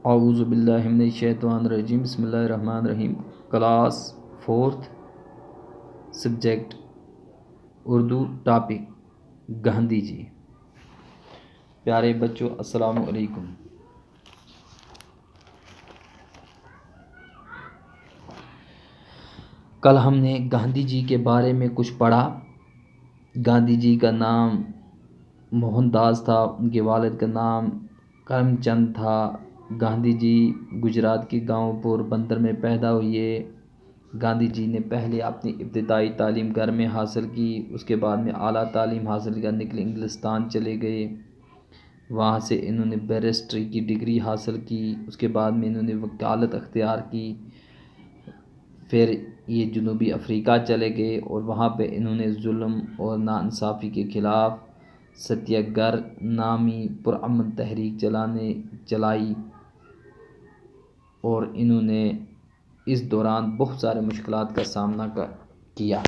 اعوذ باللہ من الشیطان الرجیم، بسم اللہ الرحمن الرحیم۔ Class 4th، subject Urdu, topic Gandhi ji. پیارے بچوں، السلام علیکم۔ کل ہم نے گاندھی جی کے بارے میں کچھ پڑھا۔ گاندھی جی کا نام موہن داس تھا، ان کے والد کا نام کرم چند تھا۔ گاندھی جی گجرات کے گاؤں پوربندر میں پیدا ہوئے۔ گاندھی جی نے پہلے اپنی ابتدائی تعلیم گھر میں حاصل کی، اس کے بعد میں اعلیٰ تعلیم حاصل کرنے کے لیے انگلستان چلے گئے۔ وہاں سے انہوں نے بیرسٹری کی ڈگری حاصل کی، اس کے بعد میں انہوں نے وکالت اختیار کی۔ پھر یہ جنوبی افریقہ چلے گئے اور وہاں پہ انہوں نے ظلم اور ناانصافی کے خلاف ستیہ گر نامی پرامن تحریک چلائی اور انہوں نے اس دوران بہت سارے مشکلات کا سامنا کیا۔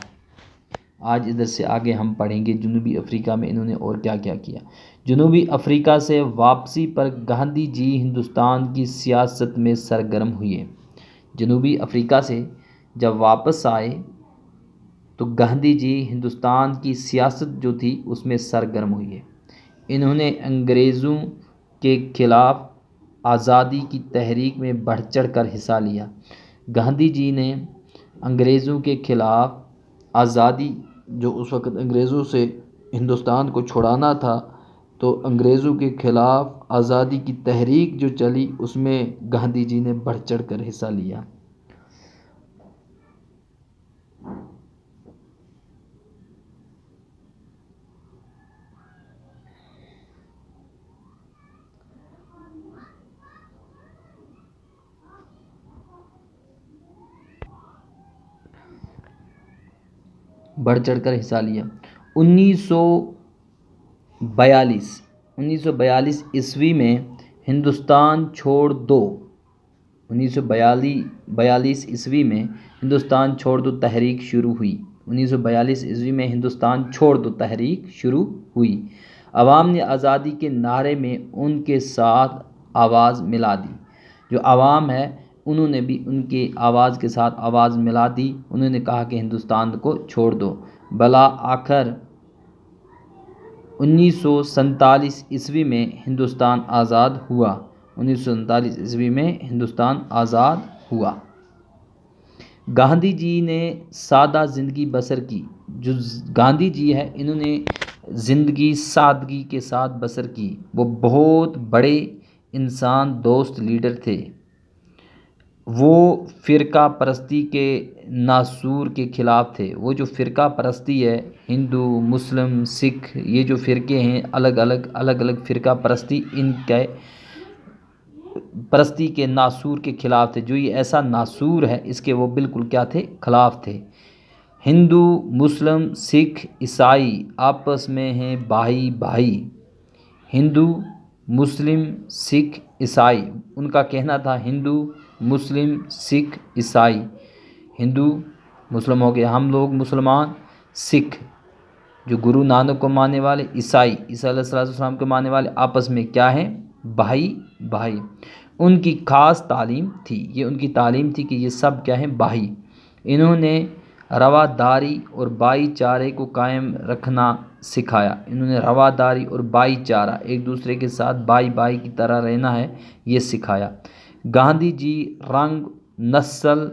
آج ادھر سے آگے ہم پڑھیں گے جنوبی افریقہ میں انہوں نے اور کیا کیا کیا۔ جنوبی افریقہ سے واپسی پر گاندھی جی ہندوستان کی سیاست میں سرگرم ہوئے۔ جنوبی افریقہ سے جب واپس آئے تو گاندھی جی ہندوستان کی سیاست جو تھی اس میں سرگرم ہوئے۔ انہوں نے انگریزوں کے خلاف آزادی کی تحریک میں بڑھ چڑھ کر حصہ لیا۔ گاندھی جی نے انگریزوں کے خلاف آزادی، جو اس وقت انگریزوں سے ہندوستان کو چھڑانا تھا، تو انگریزوں کے خلاف آزادی کی تحریک جو چلی اس میں گاندھی جی نے بڑھ چڑھ کر حصہ لیا۔ بڑھ چڑھ کر حصہ لیا۔ 1942 عیسوی میں ہندوستان چھوڑ دو 1942 عیسوی میں ہندوستان چھوڑ دو تحریک شروع ہوئی۔ 1942 عیسوی میں ہندوستان چھوڑ دو تحریک شروع ہوئی۔ عوام نے آزادی کے نعرے میں ان کے ساتھ آواز ملا دی۔ جو عوام ہے انہوں نے بھی ان کی آواز کے ساتھ آواز ملا دی۔ انہوں نے کہا کہ ہندوستان کو چھوڑ دو۔ بالآخر 1947 عیسوی میں ہندوستان آزاد ہوا۔ 1947 عیسوی میں ہندوستان آزاد ہوا۔ گاندھی جی نے سادہ زندگی بسر کی۔ جو گاندھی جی ہے انہوں نے زندگی سادگی کے ساتھ بسر کی۔ وہ بہت بڑے انسان دوست لیڈر تھے۔ وہ فرقہ پرستی کے ناسور کے خلاف تھے۔ وہ جو فرقہ پرستی ہے، ہندو، مسلم، سکھ، یہ جو فرقے ہیں الگ الگ فرقہ پرستی، ان کے پرستی کے ناسور کے خلاف تھے۔ جو یہ ایسا ناسور ہے اس کے وہ بالکل کیا تھے؟ خلاف تھے۔ ہندو، مسلم، سکھ، عیسائی آپس میں ہیں بھائی بھائی۔ ہندو، مسلم، سکھ، عیسائی، ان کا کہنا تھا ہندو، مسلم، سکھ، عیسائی۔ ہندو مسلم ہو گیا، ہم لوگ مسلمان، سکھ جو گرو نانک کو ماننے والے، عیسائی عیسیٰ علیہ السلام کو ماننے والے، آپس میں کیا ہیں؟ بھائی بھائی۔ ان کی خاص تعلیم تھی، یہ ان کی تعلیم تھی کہ یہ سب کیا ہیں؟ بھائی۔ انہوں نے رواداری اور بھائی چارے کو قائم رکھنا سکھایا۔ انہوں نے رواداری اور بھائی چارہ، ایک دوسرے کے ساتھ بھائی بھائی کی طرح رہنا ہے، یہ سکھایا۔ گاندھی جی رنگ، نسل،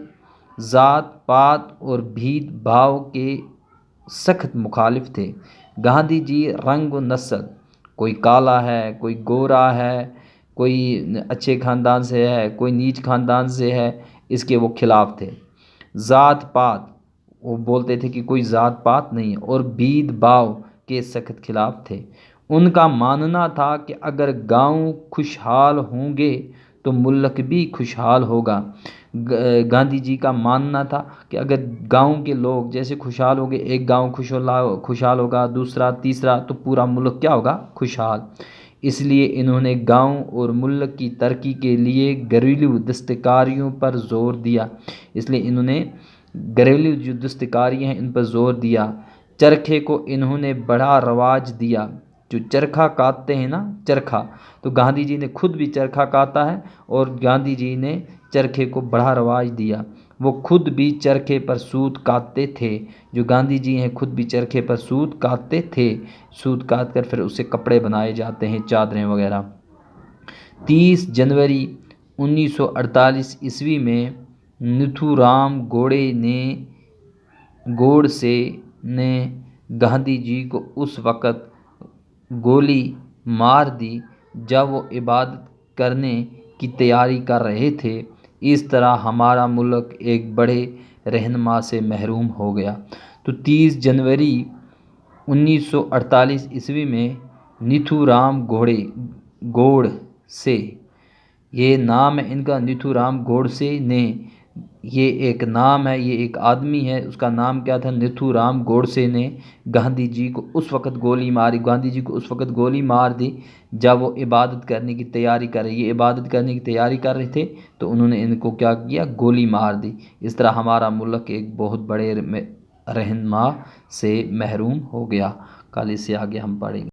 ذات پات اور بھید بھاؤ کے سخت مخالف تھے۔ گاندھی جی رنگ و نسل، کوئی کالا ہے، کوئی گورا ہے، کوئی اچھے خاندان سے ہے، کوئی نیچ خاندان سے ہے، اس کے وہ خلاف تھے۔ ذات پات، وہ بولتے تھے کہ کوئی ذات پات نہیں ہے، اور بھید بھاؤ کے سخت خلاف تھے۔ ان کا ماننا تھا کہ اگر گاؤں خوشحال ہوں گے تو ملک بھی خوشحال ہوگا۔ گاندھی جی کا ماننا تھا کہ اگر گاؤں کے لوگ جیسے خوشحال ہوں گے، ایک گاؤں خوشحال ہوگا، دوسرا، تیسرا، تو پورا ملک کیا ہوگا؟ خوشحال۔ اس لیے انہوں نے گاؤں اور ملک کی ترقی کے لیے گھریلو دستکاریوں پر زور دیا۔ اس لیے انہوں نے گھریلو جو دستکاریاں ہیں ان پر زور دیا۔ چرخے کو انہوں نے بڑا رواج دیا۔ جو چرخہ کاٹتے ہیں نا، چرخہ، تو گاندھی جی نے خود بھی چرخہ کاتا ہے، اور گاندھی جی نے چرخے کو بڑا رواج دیا۔ وہ خود بھی چرخے پر سوت کاٹتے تھے، جو گاندھی جی ہیں خود بھی چرخے پر سوت کاٹتے تھے، سوت کاٹ کر پھر اس سے کپڑے بنائے جاتے ہیں، چادریں وغیرہ۔ 30 جنوری 1948 عیسوی میں نتھو رام گوڈسے نے گاندھی جی کو اس وقت گولی مار دی جب وہ عبادت کرنے کی تیاری کر رہے تھے۔ اس طرح ہمارا ملک ایک بڑے رہنما سے محروم ہو گیا۔ تو 30 جنوری 1948 عیسوی میں نتھو رام گوڈسے، یہ نام ہے ان کا، نتھو رام گوڈسے نے، یہ ایک نام ہے، یہ ایک آدمی ہے، اس کا نام کیا تھا، نتھو رام گوڈسے نے گاندھی جی کو اس وقت گولی مار دی جب وہ عبادت کرنے کی تیاری کر رہے، یہ عبادت کرنے کی تیاری کر رہے تھے، تو انہوں نے ان کو کیا کیا، گولی مار دی۔ اس طرح ہمارا ملک ایک بہت بڑے رہنما سے محروم ہو گیا۔ کل اس سے آگے ہم پڑھیں گے۔